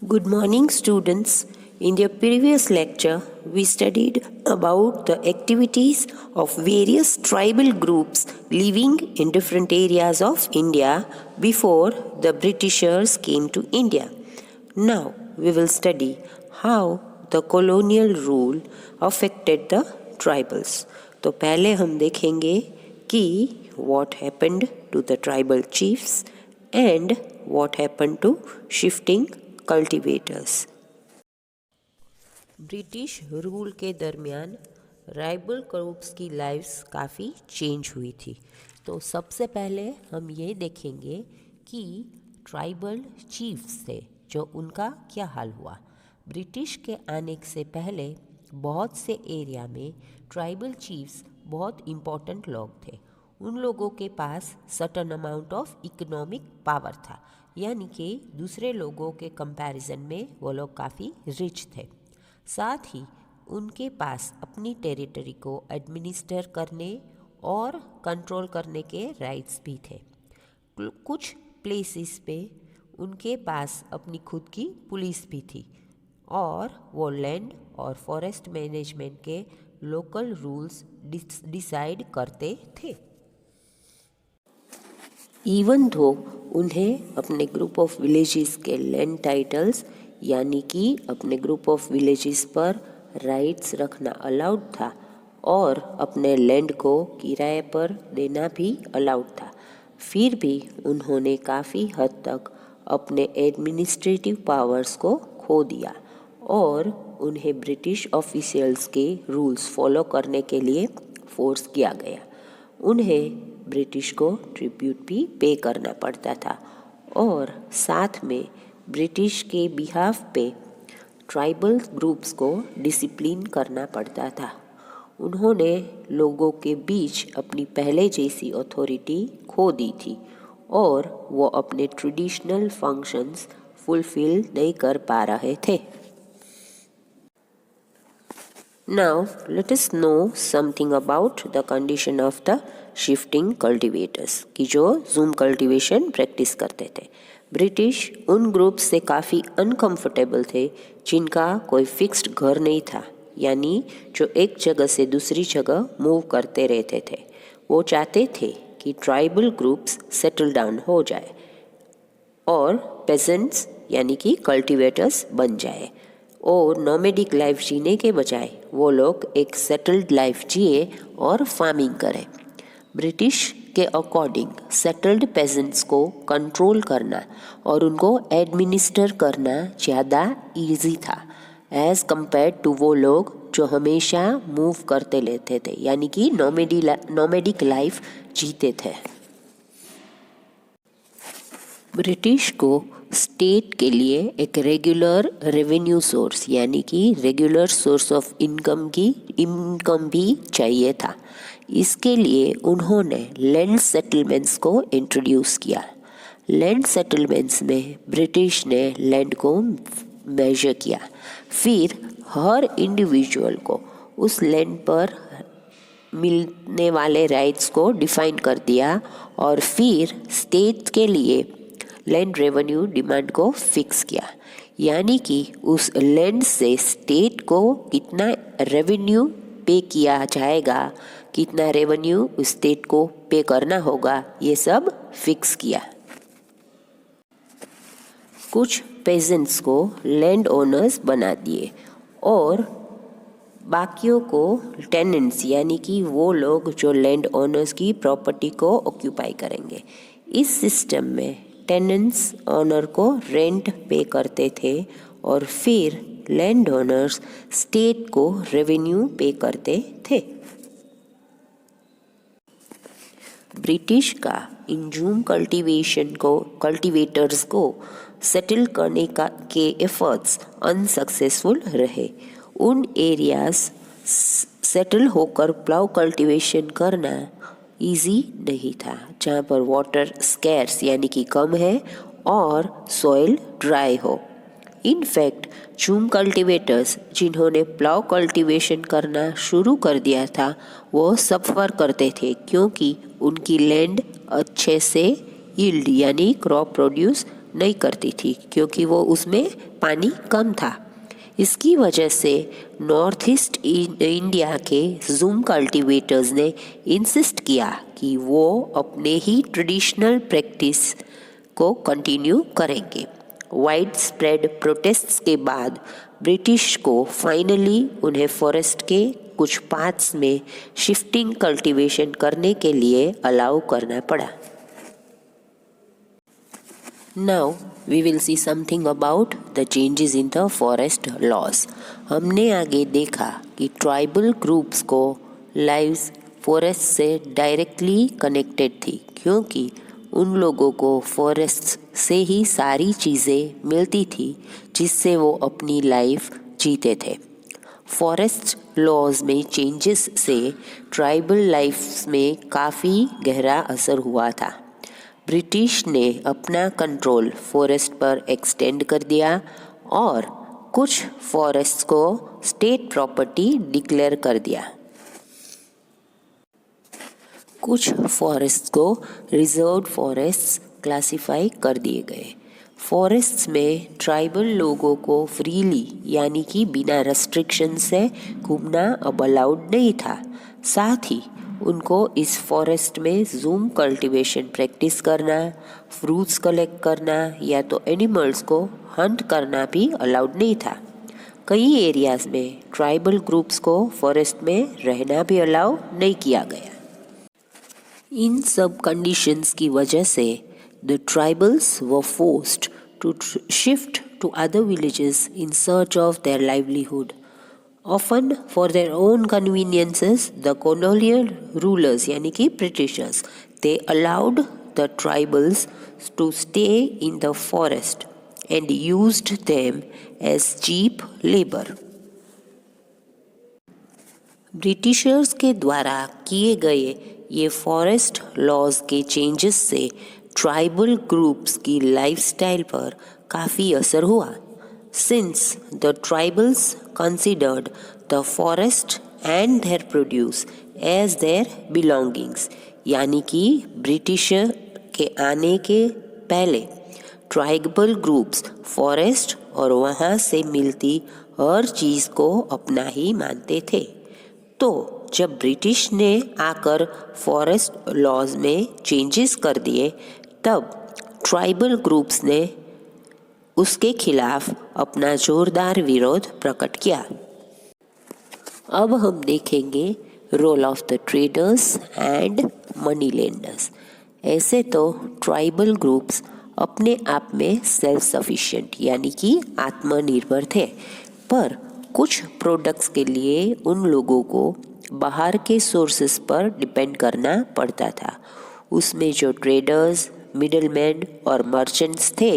Good morning, students. In the previous lecture, we studied about the activities of various tribal groups living in different areas of India before the Britishers came to India. Now, we will study how the colonial rule affected the tribals. तो पहले हम देखेंगे कि what happened to the tribal chiefs and what happened to shifting cultivators. British rule के दरमियान tribal groups की lives काफ़ी change हुई थी। तो सबसे पहले हम ये देखेंगे कि ट्राइबल चीफ्स थे जो उनका क्या हाल हुआ। ब्रिटिश के आने से पहले बहुत से एरिया में ट्राइबल चीफ्स बहुत इम्पोर्टेंट लोग थे। उन लोगों के पास certain amount of economic power था, यानी कि दूसरे लोगों के कंपैरिजन में वो लोग काफ़ी रिच थे। साथ ही उनके पास अपनी टेरिटरी को एडमिनिस्टर करने और कंट्रोल करने के राइट्स भी थे। कुछ प्लेसेस पे उनके पास अपनी खुद की पुलिस भी थी और वो लैंड और फॉरेस्ट मैनेजमेंट के लोकल रूल्स डिसाइड करते थे। इवन दो उन्हें अपने ग्रुप ऑफ विलेजेस के लैंड टाइटल्स यानी कि अपने ग्रुप ऑफ विलेजेस पर राइट्स रखना अलाउड था और अपने लैंड को किराए पर देना भी अलाउड था, फिर भी उन्होंने काफ़ी हद तक अपने एडमिनिस्ट्रेटिव पावर्स को खो दिया और उन्हें ब्रिटिश ऑफिशियल्स के रूल्स फॉलो करने के लिए फोर्स किया गया। उन्हें ब्रिटिश को ट्रिब्यूट भी पे करना पड़ता था और साथ में ब्रिटिश के बिहाफ पे ट्राइबल ग्रुप्स को डिसिप्लिन करना पड़ता था। उन्होंने लोगों के बीच अपनी पहले जैसी अथॉरिटी खो दी थी और वो अपने ट्रेडिशनल फंक्शंस फुलफिल नहीं कर पा रहे थे। Now let us know something about the condition of the shifting cultivators कि जो जूम कल्टीवेशन प्रैक्टिस करते थे। ब्रिटिश उन ग्रुप से काफ़ी अनकंफर्टेबल थे जिनका कोई फिक्स्ड घर नहीं था, यानी जो एक जगह से दूसरी जगह मूव करते रहते थे। वो चाहते थे कि ट्राइबल ग्रुप्स सेटल डाउन हो जाए और पेजेंट्स यानी कि कल्टीवेटर्स बन जाए और नोमेडिक लाइफ जीने के बजाय वो लोग एक सेटल्ड लाइफ जिए और फार्मिंग करें। ब्रिटिश के अकॉर्डिंग सेटल्ड पेजेंट्स को कंट्रोल करना और उनको एडमिनिस्टर करना ज़्यादा इजी था एज़ कंपेयर टू वो लोग जो हमेशा मूव करते लेते थे, यानी कि नोमेडिक लाइफ जीते थे। ब्रिटिश को स्टेट के लिए एक रेगुलर रेवेन्यू सोर्स यानी कि रेगुलर सोर्स ऑफ इनकम भी चाहिए था। इसके लिए उन्होंने लैंड सेटलमेंट्स को इंट्रोड्यूस किया। लैंड सेटलमेंट्स में ब्रिटिश ने लैंड को मेजर किया, फिर हर इंडिविजुअल को उस लैंड पर मिलने वाले राइट्स को डिफाइन कर दिया और फिर स्टेट के लिए लैंड रेवेन्यू डिमांड को फिक्स किया, यानी कि उस लैंड से स्टेट को कितना रेवेन्यू पे किया जाएगा, कितना रेवेन्यू उस स्टेट को पे करना होगा, ये सब फिक्स किया। कुछ पेजेंट्स को लैंड ओनर्स बना दिए और बाकियों को टेनेंट्स यानी कि वो लोग जो लैंड ओनर्स की प्रॉपर्टी को ऑक्यूपाई करेंगे। इस सिस्टम में टेनेंट्स ओनर को रेंट पे करते थे और फिर लैंड ओनर्स स्टेट को रेवेन्यू पे करते थे। ब्रिटिश का इन जूम कल्टीवेटर्स को सेटल करने के एफर्ट्स अनसक्सेसफुल रहे। उन एरियाज सेटल होकर प्लाउ कल्टीवेशन करना इजी नहीं था जहाँ पर वाटर स्कैर्स यानी कि कम है और सॉइल ड्राई हो। इनफैक्ट जूम कल्टीवेटर्स जिन्होंने प्लाउ कल्टीवेशन करना शुरू कर दिया था वो सफ़र करते थे क्योंकि उनकी लैंड अच्छे से यील्ड यानी क्रॉप प्रोड्यूस नहीं करती थी क्योंकि वो उसमें पानी कम था। इसकी वजह से नॉर्थ ईस्ट इंडिया के जूम कल्टीवेटर्स ने इंसिस्ट किया कि वो अपने ही ट्रेडिशनल प्रैक्टिस को कंटिन्यू करेंगे। वाइड स्प्रेड प्रोटेस्ट्स के बाद ब्रिटिश को फाइनली उन्हें फॉरेस्ट के कुछ पार्ट्स में शिफ्टिंग कल्टीवेशन करने के लिए अलाउ करना पड़ा। Now we will see something about the changes in the forest laws. हमने आगे देखा कि ट्राइबल ग्रुप्स को लाइव्स फॉरेस्ट से डायरेक्टली कनेक्टेड थी क्योंकि उन लोगों को फॉरेस्ट से ही सारी चीज़ें मिलती थी जिससे वो अपनी लाइफ जीते थे। फॉरेस्ट लॉज में चेंजेस से ट्राइबल लाइफ में काफ़ी गहरा असर हुआ था। ब्रिटिश ने अपना कंट्रोल फॉरेस्ट पर एक्सटेंड कर दिया और कुछ फॉरेस्ट को स्टेट प्रॉपर्टी डिक्लेयर कर दिया। कुछ फॉरेस्ट को रिजर्व फॉरेस्ट क्लासिफाई कर दिए गए। फॉरेस्ट्स में ट्राइबल लोगों को फ्रीली यानी कि बिना रेस्ट्रिक्शन से घूमना अब अलाउड नहीं था। साथ ही उनको इस फॉरेस्ट में जूम कल्टीवेशन प्रैक्टिस करना, फ्रूट्स कलेक्ट करना या तो एनिमल्स को हंट करना भी अलाउड नहीं था। कई एरियाज में ट्राइबल ग्रुप्स को फॉरेस्ट में रहना भी अलाउ नहीं किया गया। इन सब कंडीशंस की वजह से the tribals were forced to shift to other villages in search of their livelihood. Often for their own conveniences, the colonial rulers यानी कि Britishers, they allowed the tribals to stay in the forest and used them as cheap labor. Britishers के द्वारा किए गए ये forest laws के changes से tribal groups की लाइफस्टाइल पर काफ़ी असर हुआ। Since the tribals considered the forest and their produce as their belongings, यानी कि ब्रिटिश के आने के पहले ट्राइबल ग्रुप्स फॉरेस्ट और वहाँ से मिलती हर चीज़ को अपना ही मानते थे। तो जब ब्रिटिश ने आकर फॉरेस्ट लॉज में चेंजेस कर दिए तब ट्राइबल ग्रुप्स ने उसके खिलाफ अपना जोरदार विरोध प्रकट किया। अब हम देखेंगे role of the traders and money lenders. ऐसे तो ट्राइबल ग्रुप्स अपने आप में सेल्फ सफिशिएंट यानी कि आत्मनिर्भर थे, पर कुछ प्रोडक्ट्स के लिए उन लोगों को बाहर के सोर्सेस पर डिपेंड करना पड़ता था। उसमें जो ट्रेडर्स, मिडलमैन और मर्चेंट्स थे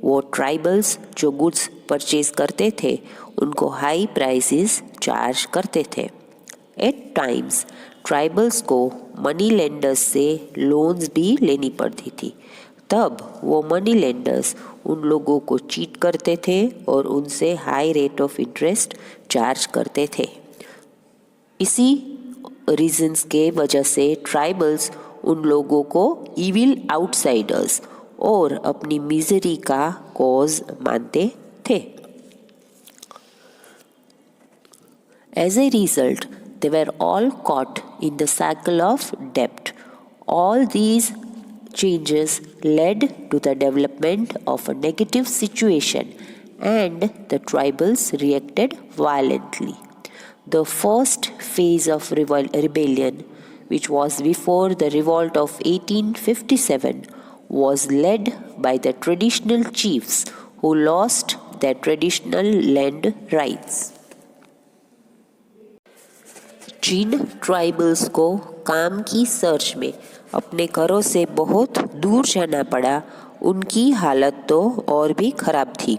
वो ट्राइबल्स जो गुड्स परचेज करते थे उनको हाई प्राइसेस चार्ज करते थे। एट टाइम्स ट्राइबल्स को मनी लेंडर्स से लोन्स भी लेनी पड़ती थी। तब वो मनी लेंडर्स उन लोगों को चीट करते थे और उनसे high rate of interest charge करते थे। इसी रीजंस के वजह से ट्राइबल्स उन लोगों को इविल आउटसाइडर्स और अपनी मिजरी का कॉज मानते थे। As a result, they were all caught in the cycle of debt. All these changes led to the development of a negative situation and the tribals reacted violently. The first phase of rebellion, which was before the revolt of 1857, was led by the traditional chiefs who lost their traditional land rights. जिन tribals को काम की search में अपने घरों से बहुत दूर जाना पड़ा उनकी हालत तो और भी ख़राब थी।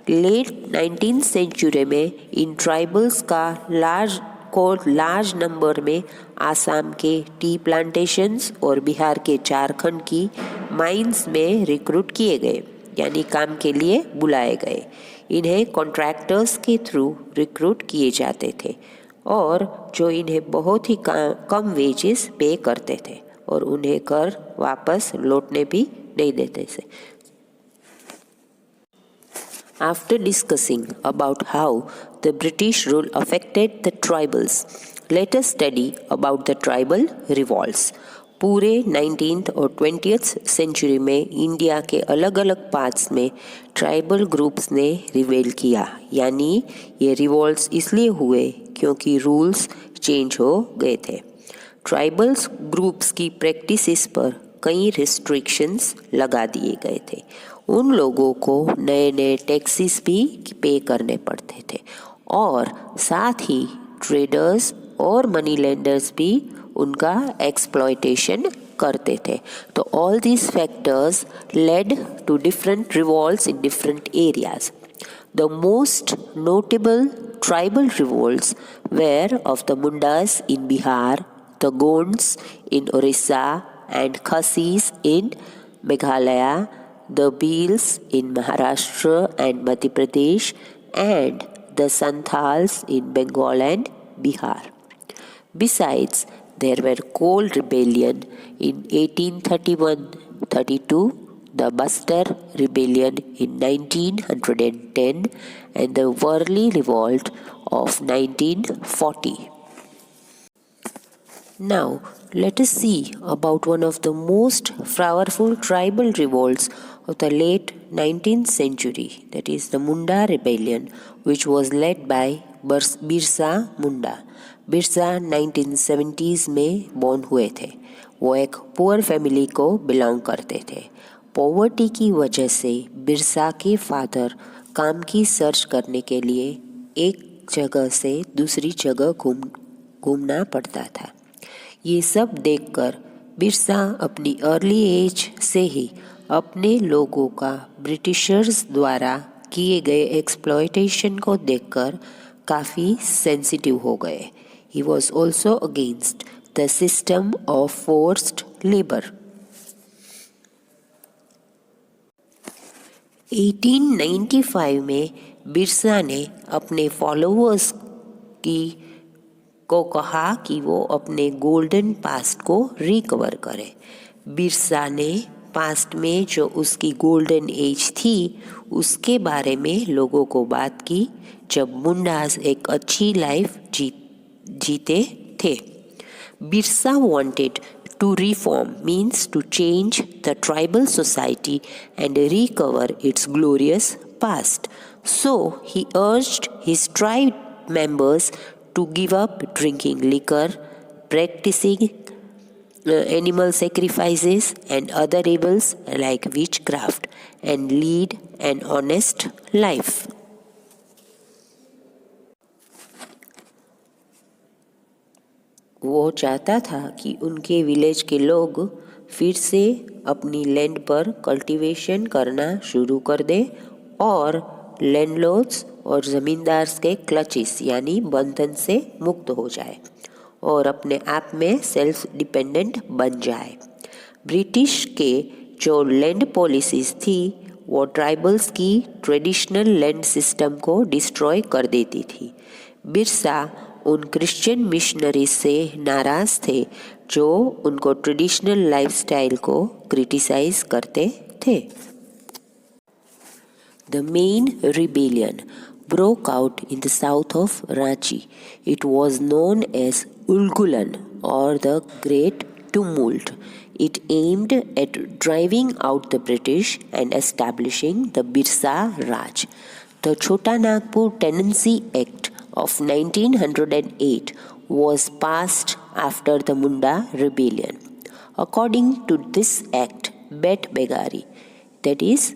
लेट 19th सेंचुरी में इन ट्राइबल्स का लार्ज नंबर में आसाम के टी प्लांटेशंस और बिहार के झारखंड की माइंस में रिक्रूट किए गए यानी काम के लिए बुलाए गए। इन्हें कॉन्ट्रैक्टर्स के थ्रू रिक्रूट किए जाते थे और जो इन्हें बहुत ही कम वेजेस पे करते थे और उन्हें घर वापस लौटने भी नहीं देते थे। After discussing about how the British rule affected the tribals, let us study about the tribal revolts. पूरे 19th और 20th सेंचुरी में इंडिया के अलग अलग पार्ट्स में ट्राइबल ग्रुप्स ने रिवेल किया, यानी ये रिवॉल्ट्स इसलिए हुए क्योंकि रूल्स चेंज हो गए थे। ट्राइबल्स ग्रुप्स की प्रैक्टिसेस पर कई रिस्ट्रिक्शंस लगा दिए गए थे। उन लोगों को नए नए टैक्सेस भी पे करने पड़ते थे और साथ ही ट्रेडर्स और मनी लेंडर्स भी उनका एक्सप्लॉयटेशन करते थे। तो all these factors led to different revolts in different areas. The most notable tribal revolts were of the Mundas in Bihar, the Gonds in Orissa and Khasis in Meghalaya, the Bhils in Maharashtra and Madhya Pradesh, and the Santhals in Bengal and Bihar. Besides, there were Coal Rebellion in 1831-32, the Bastar Rebellion in 1910, and the Worli Revolt of 1940. Now, let us see about one of the most powerful tribal revolts of the late 19th century, that is the Munda Rebellion, which was led by Birsa Munda. Birsa 1970s में born हुए थे। वो एक poor family को belong करते थे। Poverty की वजह से बिरसा के फादर काम की सर्च करने के लिए एक जगह से दूसरी जगह घूमना पड़ता था। ये सब देखकर बिरसा अपनी अर्ली एज से ही अपने लोगों का ब्रिटिशर्स द्वारा किए गए एक्सप्लॉयटेशन को देखकर काफ़ी सेंसिटिव हो गए। He was also against the system of forced labor. 1895 में बिरसा ने अपने फॉलोअर्स को कहा कि वो अपने गोल्डन पास्ट को रिकवर करें। बिरसा ने पास्ट में जो उसकी गोल्डन एज थी उसके बारे में लोगों को बात की, जब मुंडास एक अच्छी लाइफ जीते थे। Birsa wanted to reform, means to change the tribal society and recover its glorious past. So he urged his tribe members to give up drinking liquor, practicing animal sacrifices and other evils like witchcraft, and lead an honest life. वो चाहता था कि उनके village के लोग फिर से अपनी लैंड पर कल्टीवेशन करना शुरू कर दे और लैंडलॉर्ड्स और ज़मींदार्स के क्लचेस यानी बंधन से मुक्त हो जाए और अपने आप में सेल्फ डिपेंडेंट बन जाए। ब्रिटिश के जो लैंड पॉलिसीज़ थी वो ट्राइबल्स की ट्रेडिशनल लैंड सिस्टम को डिस्ट्रॉय कर देती थी। बिरसा उन क्रिश्चियन मिशनरीज से नाराज़ थे जो उनको ट्रेडिशनल लाइफस्टाइल को क्रिटिसाइज करते थे। The main rebellion broke out in the south of Ranchi. It was known as Ulgulan or the Great Tumult. It aimed at driving out the British and establishing the Birsa Raj. The Chota Nagpur Tenancy Act of 1908 was passed after the Munda Rebellion. According to this act, bet begari, that is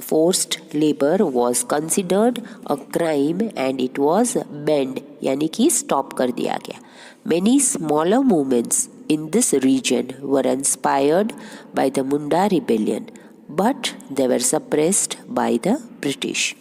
forced labor, was considered a crime and it was banned, यानी कि stop कर दिया गया. Many smaller movements in this region were inspired by the Munda Rebellion, but they were suppressed by the British.